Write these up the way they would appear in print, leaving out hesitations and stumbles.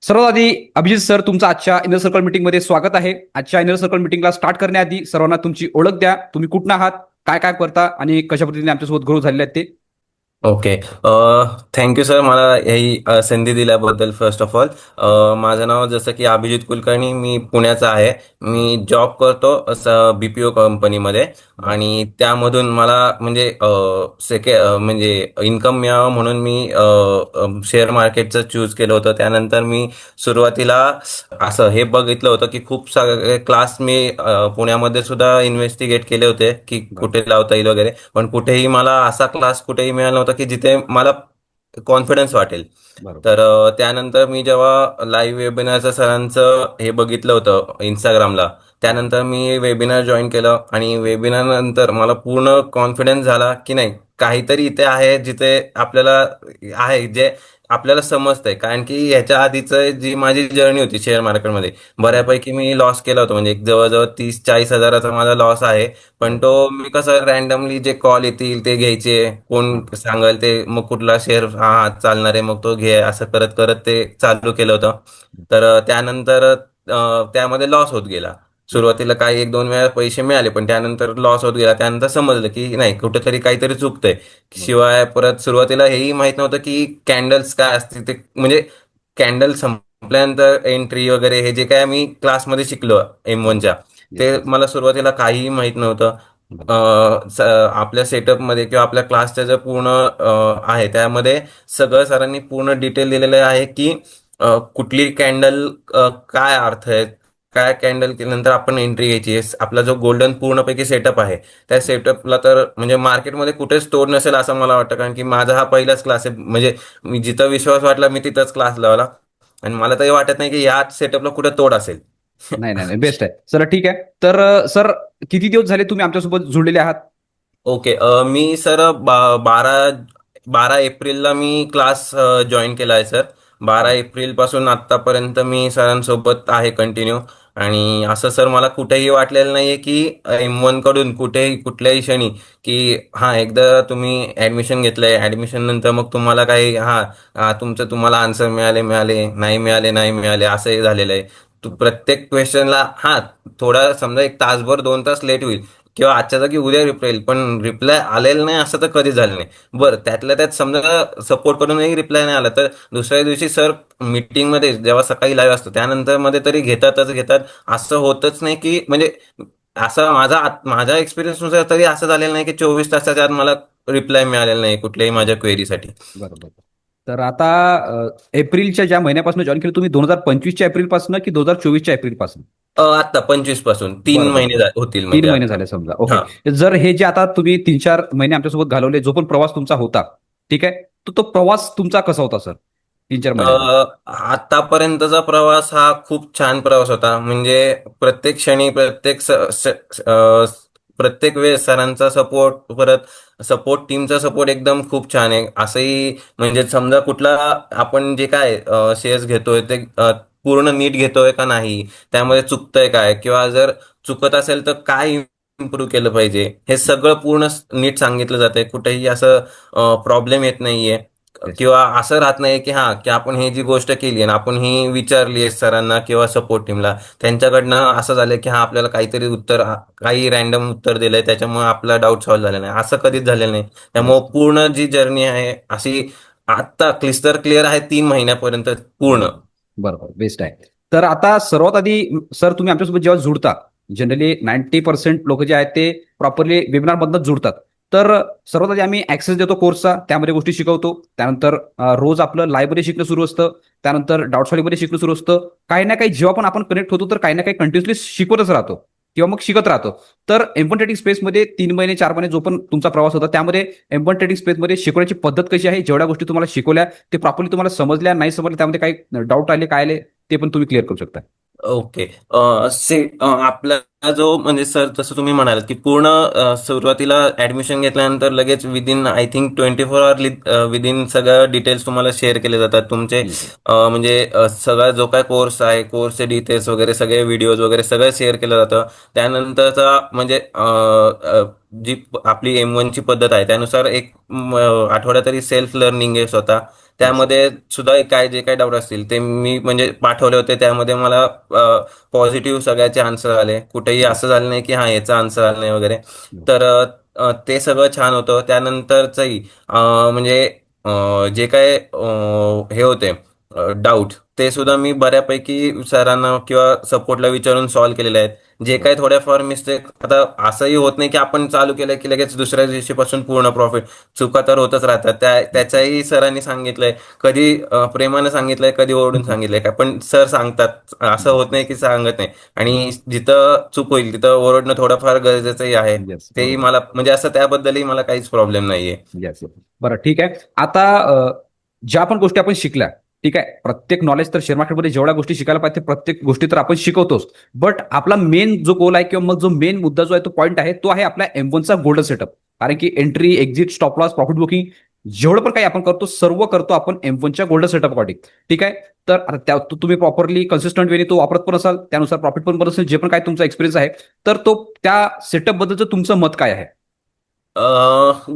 सर्वात आधी अभिजित सर तुमचं आजच्या इनर सर्कल मीटिंगमध्ये स्वागत आहे. आजच्या इनर सर्कल मीटिंगला स्टार्ट करण्याआधी सर्वांना तुमची ओळख द्या. तुम्ही कुठून आहात, काय काय करता आणि कशा पद्धतीने आमच्यासोबत ग्रो झालेले आहेत ते. ओके. थँक्यू सर, मला ही संधी दिल्याबद्दल. फर्स्ट ऑफ ऑल, माझं नाव जसं की अभिजित कुलकर्णी, मी पुण्याचा आहे. मी जॉब करतो असं BPO कंपनीमध्ये. बरं. आणि त्यामधून मला म्हणजे म्हणजे इन्कम मिळावं म्हणून मी शेअर मार्केटचं चूज केलं होतं. त्यानंतर मी सुरुवातीला असं हे बघितलं होतं की खूप सारे क्लास मी पुण्यामध्ये सुद्धा इन्व्हेस्टिगेट केले होते की बरं. कुठे लावता येईल वगैरे. पण कुठेही मला असा क्लास कुठेही मिळाला नव्हता की जिथे मला कॉन्फिडन्स वाटेल. बरोबर. तर त्यानंतर मी जेव्हा लाईव्ह वेबिनारचं सरांचं हे बघितलं होतं इंस्टाग्रामला, त्यानंतर मी वेबिनार जॉईन केलं आणि वेबिनार नंतर मला पूर्ण कॉन्फिडन्स झाला की नाही, काहीतरी इथे आहे जिथे आपल्याला आहे जे आपल्याला समजतंय. कारण की ह्याच्या आधीचं जी माझी जर्नी होती शेअर मार्केटमध्ये, बरोबर. बऱ्यापैकी मी लॉस केला होता. म्हणजे एक जवळजवळ 30-40 हजाराचा माझा लॉस आहे. पण तो बरोबर. मी कसं रॅन्डमली जे कॉल येतील ते घ्यायचे, कोण हां. सांगाल ते, मग कुठला शेअर हा हा चालणार आहे मग तो घे, असं करत करत ते चालू केलं होतं. तर त्यानंतर त्यामध्ये लॉस होत गेला. सुरुवातीला काही एक दोन वेळा पैसे मिळाले, पण त्यानंतर लॉस होत गेला. त्यानंतर समजलं की नाही, कुठेतरी काहीतरी चुकतंय. बरोबर. शिवाय परत सुरुवातीला हेही माहित नव्हतं की कॅन्डल्स काय असते ते, म्हणजे कॅन्डल संपल्यानंतर एंट्री वगैरे हे जे काय मी क्लासमध्ये शिकलो M1च्या, बरोबर. येस, ते येस. मला सुरुवातीला काहीही माहित नव्हतं. बरोबर. आपल्या सेटअपमध्ये किंवा आपल्या क्लासच्या जे पूर्ण आहे त्यामध्ये सगळं सरांनी पूर्ण डिटेल दिलेलं आहे की कुठली कॅन्डल, काय अर्थ आहे, काय कॅन्डल केल्यानंतर आपण एंट्री घ्यायची आहे. आपला जो गोल्डन पूर्णपैकी सेटअप आहे त्या सेटअपला तर म्हणजे मार्केटमध्ये कुठेच तोड नसेल असं मला वाटतं. कारण की माझा हा पहिलाच क्लास आहे. म्हणजे मी जिथं विश्वास वाटला मी तिथंच क्लास लावला. आणि मला तरी वाटत नाही की या सेटअपला कुठे तोड असेल. नाही, नाही, नाही, बेस्ट आहे सर. ठीक आहे. तर सर, किती दिवस झाले तुम्ही आमच्यासोबत जुळलेले आहात? ओके. मी सर 12 एप्रिलला मी क्लास जॉईन केला आहे सर. 12 एप्रिल पासून आत्तापर्यंत मी सरांसोबत आहे कंटिन्यू. आणि असं सर मला कुठेही वाटलेलं नाहीये की M1 कडून कुठेही कुठल्याही क्षणी की हां, एकदा तुम्ही ऍडमिशन घेतलंय, ऍडमिशन नंतर मग तुम्हाला काही तुमचं तुम्हाला आन्सर मिळाले मिळाले, नाही मिळाले नाही मिळाले, असंही झालेलं आहे. तू प्रत्येक क्वेश्चनला थोडा समजा एक तासभर 2 तास लेट होईल किंवा आजच्या जागी उद्या रिप्लाय येईल, पण रिप्लाय आलेला नाही असं तर कधी झालं नाही. बरं, त्यातल्या त्यात समजा सपोर्ट करूनही रिप्लाय नाही आला तर दुसऱ्या दिवशी सर मीटिंगमध्ये जेव्हा सकाळी लाईव्ह असतो त्यानंतर मध्ये तरी घेतातच घेतात. असं होतच नाही की म्हणजे असं माझ्या एक्सपिरियन्सनुसार तरी असं झालेलं नाही की 24 तासाच्या आत मला रिप्लाय मिळालेला नाही कुठल्याही माझ्या क्वेरीसाठी. बरोबर. तर आता एप्रिलच्या ज्या महिन्यापासून जॉईन केलं तुम्ही, 2025च्या एप्रिलपासून की 2024च्या एप्रिलपासून? आत्ता 25 पासून 3 महिने बरं. होतील 3 म्हणजे महिने आता. झाले समजा. ओके. हा. जर हे जे आता तुम्ही 3-4 महिने आमच्यासोबत घालवले, जो पण प्रवास तुमचा होता, ठीक आहे, तर तो प्रवास तुमचा कसा होता सर, 3-4 महिन्याचा? आतापर्यंतचा प्रवास हा खूप छान प्रवास होता. म्हणजे प्रत्येक क्षणी, प्रत्येक वेळेस सरांचा सपोर्ट, परत सपोर्ट टीमचा सपोर्ट एकदम खूप छान आहे. असंही म्हणजे समजा कुठला आपण जे काय शेअर्स घेतोय ते पूर्ण नीट घेतोय का नाही, त्यामध्ये चुकतंय काय, किंवा जर चुकत असेल तर काय इम्प्रूव्ह केलं पाहिजे, हे सगळं पूर्ण नीट सांगितलं जातंय. कुठेही असं प्रॉब्लेम येत नाहीये. येस. किंवा असं राहत नाही की आपण ही जी गोष्ट केली आणि आपण ही विचारली आहे सरांना किंवा सपोर्ट टीमला, त्यांच्याकडनं असं झालं की आपल्याला काहीतरी उत्तर, काही रॅन्डम उत्तर दिलंय त्याच्यामुळे आपला डाऊट सॉल्व्ह झाला नाही, असं कधीच झालेलं नाही. त्यामुळे येस. पूर्ण जी जर्नी आहे अशी आत्ता क्लिस्टर क्लिअर आहे 3 महिन्यापर्यंत पूर्ण. बरोबर. बरोबर. बेस्ट आहे. तर आता सर्वात आधी सर, तुम्ही आमच्यासोबत जेव्हा जुडता, जनरली 90% लोक जे आहेत ते प्रॉपरली वेबिनारमधूनच जुडतात. तर सर्वात आधी आम्ही ऍक्सेस देतो कोर्सचा, त्यामध्ये गोष्टी शिकवतो. त्यानंतर रोज आपलं लाईव्हमध्ये शिकणं सुरू असतं. त्यानंतर डाऊट सॉल्व्हिंगमध्ये शिकणं सुरू असतं. काही ना काही जेव्हा पण आपण कनेक्ट होतो, तर काही ना काही कंटिन्युअसली शिकवतच राहतो किंवा मग शिकत राहतो. तर एम्पन ट्रेडिंग स्पेसमध्ये 3 महिने 4 महिने जो पण तुमचा प्रवास होता, त्यामध्ये एम्पन ट्रेडिंग स्पेसमध्ये शिकवण्याची पद्धत कशी आहे, जेवढ्या गोष्टी तुम्हाला शिकवल्या ते प्रॉपरली तुम्हाला समजल्या, नाही समजल्या, त्यामध्ये काही डाऊट आले, काय आले, ते पण तुम्ही क्लिअर करू शकता. ओके. जो म्हणजे सर जसं तुम्ही म्हणालात की पूर्ण सुरुवातीला ऍडमिशन घेतल्यानंतर लगेच within I think 24 hour within सगळं डिटेल्स तुम्हाला शेअर केले जातात तुमचे. हम्म. म्हणजे सगळा जो काय कोर्स आहे, कोर्सचे डिटेल्स वगैरे सगळे व्हिडिओज वगैरे सगळं शेअर केलं जातं. त्यानंतरचा म्हणजे जी आपली M1 ची पद्धत आहे त्यानुसार एक आठवडा तरी सेल्फ लर्निंग आहे स्वतः. Yes. त्यामध्ये सुद्धा काय जे काही डाऊट असतील ते मी म्हणजे पाठवले होते. त्यामध्ये मला पॉझिटिव्ह सगळ्याचे आन्सर आले. कुठेही Yes. असं झालं नाही की हा याचा आन्सर आला नाही वगैरे. Yes. तर ते सगळं छान होतं. त्यानंतरचंही म्हणजे जे काय हे होते डाऊट ते सुद्धा मी बऱ्यापैकी सरांना किंवा सपोर्टला विचारून सॉल्व्ह केलेले आहेत. जे काही थोड्याफार मिस्टेक आता असंही होत नाही की आपण चालू केलं की लगेच दुसऱ्या दिवशीपासून पूर्ण प्रॉफिट. चुका तर होतच राहतात. त्याच्याही सरांनी सांगितलंय. कधी प्रेमानं सांगितलंय, कधी ओरडून सांगितलंय का, पण सर सांगतात. असं होत नाही की सांगत नाही. आणि जिथं चूक होईल तिथं ओरडणं थोडंफार गरजेचंही आहे. येस, तेही बरोबर. मला म्हणजे असं त्याबद्दलही मला काहीच प्रॉब्लेम नाहीये. येस. बरं, ठीक आहे. आता ज्या पण गोष्टी आपण शिकल्या, ठीक आहे, प्रत्येक नॉलेज तर शेअर मार्केटमध्ये जेवढ्या गोष्टी शिकायला पाहिजे प्रत्येक गोष्टी तर आपण शिकवतोच. बट आपला मेन जो गोल आहे किंवा मग जो मेन मुद्दा जो आहे तो पॉईंट आहे तो आहे आपल्या M1चा गोल्डन सेटअप. कारण की entry, exit, stop loss, profit booking जेवढं पण काही आपण करतो सर्व करतो आपण M1च्या गोल्डन सेटअप अकॉर्डिंग. ठीक आहे. तर आता तुम्ही प्रॉपरली कन्सिस्टंट वेने तो वापरत पण असाल, त्यानुसार प्रॉफिट पण बनत असेल, जे पण काय तुमचा एक्सपिरियन्स आहे, तर तो त्या सेटअप बद्दलचं तुमचं मत काय आहे?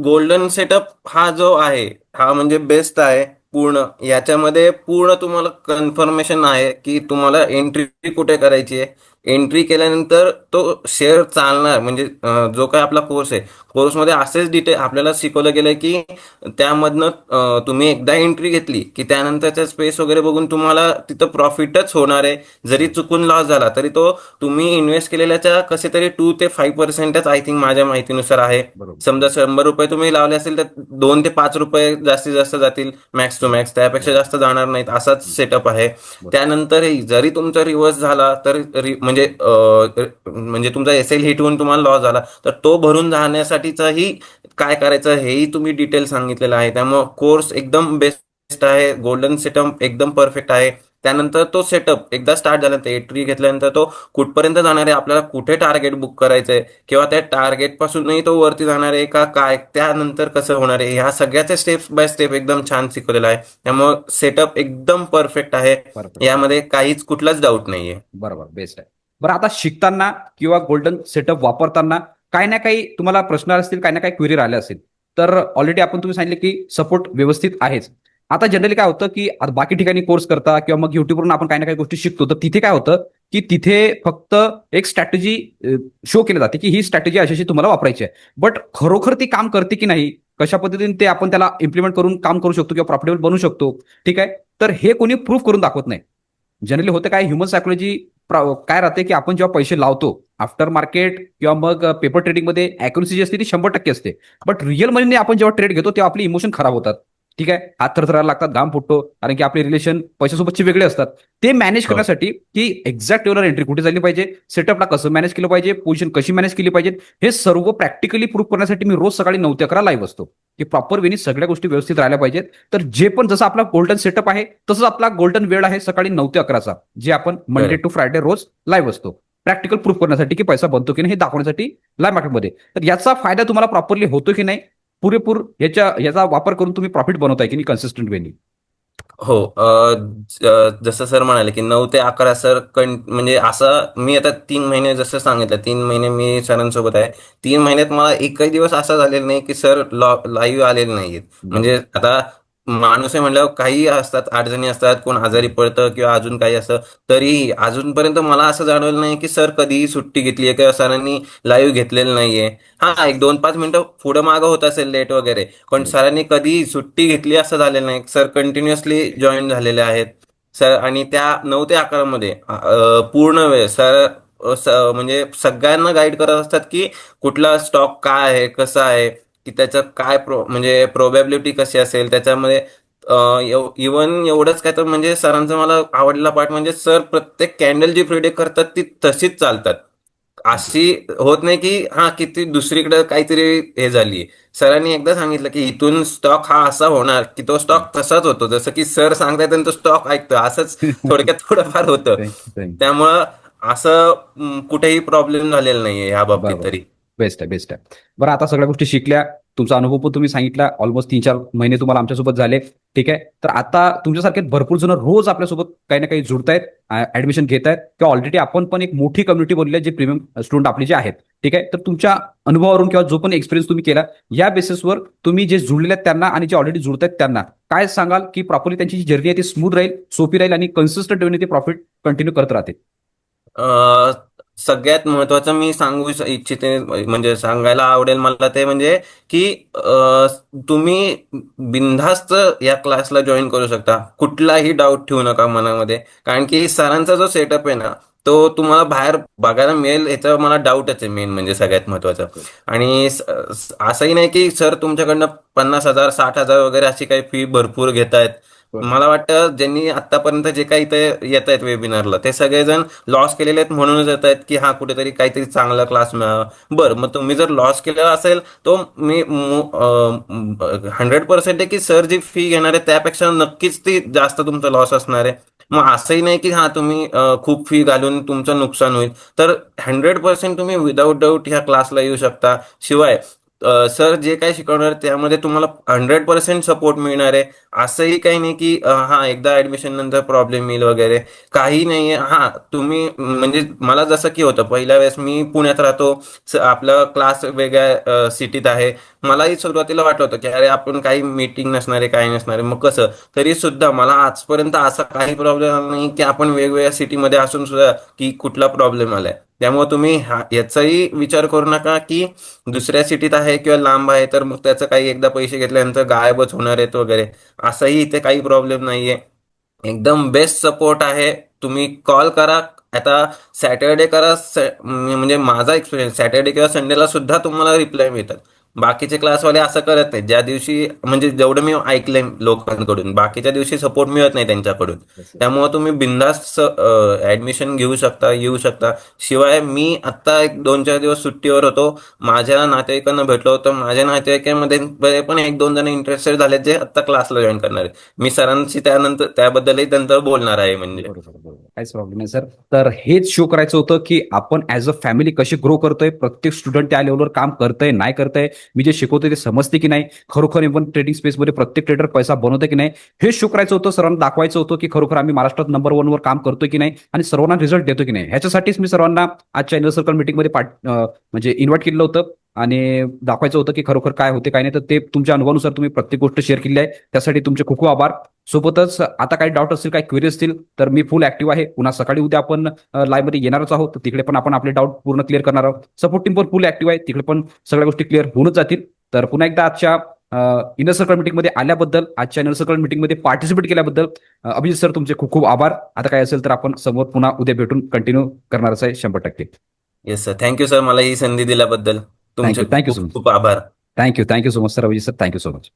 गोल्डन सेटअप हा जो आहे हा म्हणजे बेस्ट आहे. पूर्ण याच्यामध्ये पूर्ण तुम्हाला कन्फर्मेशन आहे की तुम्हाला एंट्री कुठे करायची आहे. एंट्री केल्यानंतर तो शेअर चालणार म्हणजे जो काय आपला कोर्स आहे कोर्समध्ये असेच डिटेल आपल्याला शिकवलं गेलं की त्यामधनं तुम्ही एकदा एंट्री घेतली की त्यानंतरच्या स्पेस वगैरे बघून तुम्हाला तिथं प्रॉफिटच होणार आहे. जरी चुकून लॉस झाला तरी तो तुम्ही इन्व्हेस्ट केलेल्याच्या कसे तरी 2 ते 5% आय थिंक माझ्या माहितीनुसार आहे. बरोबर. समजा 100 रुपये तुम्ही लावले असेल तर 2 ते 5 रुपये जास्तीत जास्त जातील मॅक्स टू मॅक्स. त्यापेक्षा जास्त जाणार नाहीत असाच सेटअप आहे. बरोबर. त्यानंतरही जरी तुमचा रिव्हर्स झाला तर म्हणजे तुमचा SL हिट होऊन तुम्हाला लॉस झाला तर तो भरून जाण्यासाठीचाही काय करायचं हेही तुम्ही डिटेल सांगितलेलं आहे. त्यामुळे कोर्स एकदम बेस्ट आहे. गोल्डन सेटअप एकदम परफेक्ट आहे. त्यानंतर तो सेटअप एकदा स्टार्ट झाल्यानंतर एंट्री घेतल्यानंतर तो कुठपर्यंत जाणार आहे, आपल्याला कुठे टार्गेट बुक करायचंय किंवा त्या टार्गेट पासूनही तो वरती जाणार आहे का काय, त्यानंतर कसं होणार आहे, ह्या सगळ्याचे स्टेप बाय स्टेप एकदम छान शिकवलेलं आहे. त्यामुळे सेटअप एकदम परफेक्ट आहे. परफेक्ट. यामध्ये काहीच कुठलाच डाऊट नाहीये. बरोबर, बेस्ट आहे. बरं, आता शिकताना किंवा गोल्डन सेटअप वापरताना काही ना काही तुम्हाला प्रश्न असतील, काही ना काही क्वेरी राहिले असतील, तर ऑलरेडी तुम्ही सांगितले की सपोर्ट व्यवस्थित आहेच. आता जनरली काय होतं की आता बाकी ठिकाणी कोर्स करता किंवा मग युट्यूबवरून आपण काही ना काही गोष्टी शिकतो, तर तिथे काय होतं की तिथे फक्त एक स्ट्रॅटेजी शो केली जाते की ही स्ट्रॅटेजी अशी तुम्हाला वापरायची आहे. बट खरोखर ती काम करते की नाही, कशा पद्धतीने ते आपण त्याला इम्प्लिमेंट करून काम करू शकतो किंवा प्रॉफिटेबल बनू शकतो, ठीक आहे, तर हे कोणी प्रूव्ह करून दाखवत नाही. जनरली होतं काय, ह्युमन सायकोलॉजी काय राहते की आपण जेव्हा पैसे लावतो आफ्टर मार्केट किंवा मग पेपर ट्रेडिंगमध्ये अॅक्युरसी जी असते ती 100% असते. बट रिअल मनीने आपण जेव्हा ट्रेड घेतो तेव्हा आपली इमोशन खराब होतात. ठीक आहे, हात थरथरायला लागतात, घाम फुटतो, कारण की आपले रिलेशन पैशासोबतचे वेगळे असतात. ते मॅनेज हो. करण्यासाठी की एक्झॅक्ट लेवलर एंट्री कुठे झाली पाहिजे, सेटअपला कसं मॅनेज केलं पाहिजे, पोझिशन कशी मॅनेज केली पाहिजे, हे सर्व प्रॅक्टिकली प्रूव्ह करण्यासाठी मी रोज सकाळी 9 ते 11 लाईव्ह असतो की प्रॉपर वेनी सगळ्या गोष्टी व्यवस्थित राहिल्या पाहिजेत. तर जे पण जसं आपला गोल्डन सेटअप आहे तसंच आपला गोल्डन वेळ आहे सकाळी 9 ते 11चा, जे आपण मंडे करेक्ट. टू फ्रायडे रोज लाईव्ह असतो. प्रॅक्टिकल प्रूफ करण्यासाठी की पैसा बनतो की नाही हे दाखवण्यासाठी लाईव्ह मार्केटमध्ये. तर याचा फायदा तुम्हाला प्रॉपरली होतो की नाही, पुरेपूर याचा वापर करून तुम्ही प्रॉफिट बनवताय की नाही कन्सिस्टंट वेनी? हो. जसं सर म्हणाले की 9 ते 11 सर म्हणजे असं मी आता 3 महिने जसं सांगितलं 3 महिने मी सरांसोबत आहे. 3 महिन्यात मला एकही दिवस असा झालेला नाही की सर लाईव्ह आलेले नाहीयेत. बरोबर. म्हणजे आता माणूस आहे म्हणल्यावर काही असतात, अडचणी असतात, कोण आजारी पडतं किंवा अजून काही असतं. तरीही अजूनपर्यंत मला असं जाणवलं नाही की सर कधीही सुट्टी घेतली आहे किंवा सरांनी लाईव्ह घेतलेलं नाहीये. हा, एक 2-5 मिनिटं पुढं मागं होत असेल लेट वगैरे, पण सरांनी कधी सुट्टी घेतली असं झालेलं नाही. सर कंटिन्युअसली जॉईन झालेले आहेत. सर आणि त्या 9 ते 11 मध्ये पूर्ण वेळ सर म्हणजे सगळ्यांना गाईड करत असतात की कुठला स्टॉक काय आहे, कसा आहे, की त्याचं काय म्हणजे प्रोबॅबिलिटी कशी असेल त्याच्यामध्ये. इवन एवढंच काय तर म्हणजे सरांचा मला आवडलेला पार्ट म्हणजे सर प्रत्येक कॅन्डल जी प्रिडिक्ट करतात ती तशीच चालतात. अशी होत नाही की हा किती दुसरीकडे काहीतरी हे झाली. सरांनी एकदा सांगितलं की इथून स्टॉक हा असा होणार की तो स्टॉक तसाच होतो, जसं की सर सांगतायत आणि तो स्टॉक ऐकतो असंच थोडक्यात थोडंफार होतं. थँक्यू. त्यामुळं असं कुठेही प्रॉब्लेम झालेला नाहीये ह्या बाबतीत बरोबर. तरी. बेस्ट आहे, बेस्ट आहे. बरं, आता सगळ्या गोष्टी शिकल्या. तुमचा अनुभव पण तुम्ही सांगितला. ऑलमोस्ट 3-4 महिने तुम्हाला आमच्यासोबत झाले. ठीक आहे. तर आता तुमच्यासारखे भरपूर जण रोज आपल्यासोबत काही ना काही जुडतायत, ऍडमिशन घेत आहेत किंवा ऑलरेडी आपण पण एक मोठी कम्युनिटी बनली आहे, जे प्रीमियम स्टुडंट आपले जे आहेत. ठीक आहे. तर तुमच्या अनुभवावरून किंवा जो पण एक्सपिरियन्स तुम्ही केला, या बेसिसवर तुम्ही जे जुळलेले आहेत त्यांना आणि जे ऑलरेडी जुळत आहेत त्यांना काय सांगाल, की प्रॉपरली त्यांची जी जर्नी आहे ती स्मूथ राहील, सोपी राहील आणि कन्सिस्टंट वेने ते प्रॉफिट कंटिन्यू करत राहतील? अ, सगळ्यात महत्वाचं मी सांगू इच्छिते, म्हणजे सांगायला आवडेल मला ते म्हणजे की तुम्ही बिनधास्त या क्लासला जॉईन करू शकता. कुठलाही डाऊट ठेवू नका मनामध्ये, कारण की सरांचा जो सेटअप आहे ना, तो तुम्हाला बाहेर बघायला मिळेल याचा मला डाऊटच आहे मेन म्हणजे सगळ्यात महत्वाचं. आणि असंही नाही की सर तुमच्याकडनं 50,000 60,000 वगैरे अशी काही फी भरपूर घेत आहेत. बरोबर. मला वाटतं ज्यांनी आतापर्यंत जे काही इथे येत आहेत वेबिनारला ते सगळेजण लॉस केलेले आहेत म्हणूनच येत आहेत की हा कुठेतरी काहीतरी चांगला क्लास मिळावा. बरं, मग तुम्ही जर लॉस केलेला असेल तो मी 100% आहे की सर जी फी घेणार आहे त्यापेक्षा नक्कीच ती जास्त तुमचा लॉस असणार आहे. मग असंही नाही की हा तुम्ही खूप फी घालून तुमचं नुकसान होईल. तर 100% तुम्ही विदाऊट डाऊट ह्या क्लासला येऊ शकता. शिवाय सर जे काही शिकवणार त्यामध्ये तुम्हाला 100% सपोर्ट मिळणार आहे. असंही काही नाही की हा एकदा ऍडमिशन नंतर प्रॉब्लेम येईल वगैरे, काही नाहीये. हा तुम्ही म्हणजे मला जसं की होतं पहिल्या वेळेस मी पुण्यात राहतो, आपला क्लास वेगळ्या सिटीत आहे. मलाही सुरुवातीला वाटलं होतं की अरे आपण काही मीटिंग नसणार आहे काही नसणार आहे, मग कसं. तरी सुद्धा मला आजपर्यंत असा काही प्रॉब्लेम आला नाही की आपण वेगवेगळ्या सिटीमध्ये असून सुद्धा की कुठला प्रॉब्लेम आलाय. त्यामुळे तुम्ही याचाही विचार करू नका की दुसऱ्या सिटीत आहे किंवा लांब आहे तर मग त्याचं काही एकदा पैसे घेतल्यानंतर गायबच होणार आहेत वगैरे. असंही इथे काही प्रॉब्लेम नाहीये. एकदम बेस्ट सपोर्ट आहे. तुम्ही कॉल करा. आता सॅटर्डे करा, म्हणजे माझा एक्सपिरियन्स सॅटर्डे किंवा संडेला सुद्धा तुम्हाला रिप्लाय मिळतात. बाकीचे क्लासवाले असं करत नाही, ज्या दिवशी म्हणजे जेवढं मी ऐकलंय लोकांकडून बाकीच्या दिवशी सपोर्ट मिळत नाही त्यांच्याकडून. Yes, yes. त्यामुळे तुम्ही बिंदास्त ऍडमिशन घेऊ शकता, येऊ शकता. शिवाय मी आत्ता एक 2-4 दिवस सुट्टीवर होतो. माझ्या नातेवाईकांना भेटलो होतो. माझ्या नातेवाईकांमध्ये पण 1-2 जण इंटरेस्टेड झाले जे आत्ता क्लासला जॉईन करणार आहेत. मी सरांशी त्यानंतर त्याबद्दलही नंतर बोलणार आहे म्हणजे. बरोबर, बरोबर. काहीच प्रॉब्लेम नाही सर. तर हेच शो करायचं होतं, की आपण ऍज अ फॅमिली कशी ग्रो करतोय, प्रत्येक स्टुडंट त्या लेवलवर काम करतंय, नाही करतंय, मी जे शिकवतोय ते समजते की नाही, खरोखर इव्हन ट्रेडिंग स्पेसमध्ये प्रत्येक ट्रेडर पैसा बनवतोय की नाही, हे शो करायचं होतं. सर्वांना दाखवायचं होतं, की खरोखर आम्ही महाराष्ट्रात नंबर 1 वर काम करतोय की नाही आणि सर्वांना रिझल्ट देतो की नाही. ह्याच्यासाठीच मी सर्वांना आजच्या इनर सर्कल मीटिंगमध्ये म्हणजे इन्व्हाइट केलं होतं आणि दाखवायचं होतं, की खरोखर काय होते काय नाही. तर ते तुमच्या अनुभवानुसार तुम्ही प्रत्येक गोष्ट शेअर केली आहे, त्यासाठी तुमचे खूप खूप आभार. सोबतच आता काही डाऊट असतील, काही क्वेरी असतील, तर मी फुल ऍक्टिव्ह आहे. पुन्हा सकाळी उद्या आपण लाईव्हमध्ये येणारच आहोत, तर तिकडे पण आपण आपले डाऊट पूर्ण क्लिअर करणार आहोत. सपोर्ट टीम पण फुल ऍक्टिव्ह आहे, तिकडे पण सगळ्या गोष्टी क्लिअर होऊनच जातील. तर पुन्हा एकदा आजच्या इनर सर्कल मीटिंगमध्ये आल्याबद्दल, आजच्या इनर सर्कल मीटिंगमध्ये पार्टिसिपेट केल्याबद्दल अभिजित सर तुमचे खूप खूप आभार. आता काय असेल तर आपण समोर पुन्हा उद्या भेटून कंटिन्यू करणारच आहे 100%. येस सर, थँक्यू सर मला ही संधी दिल्याबद्दल. तुमचे थँक्यू, थँक्यू सो खूप मच. खूप आभार. Thank you, thank you so much sir. Abhijit sir, thank you so much.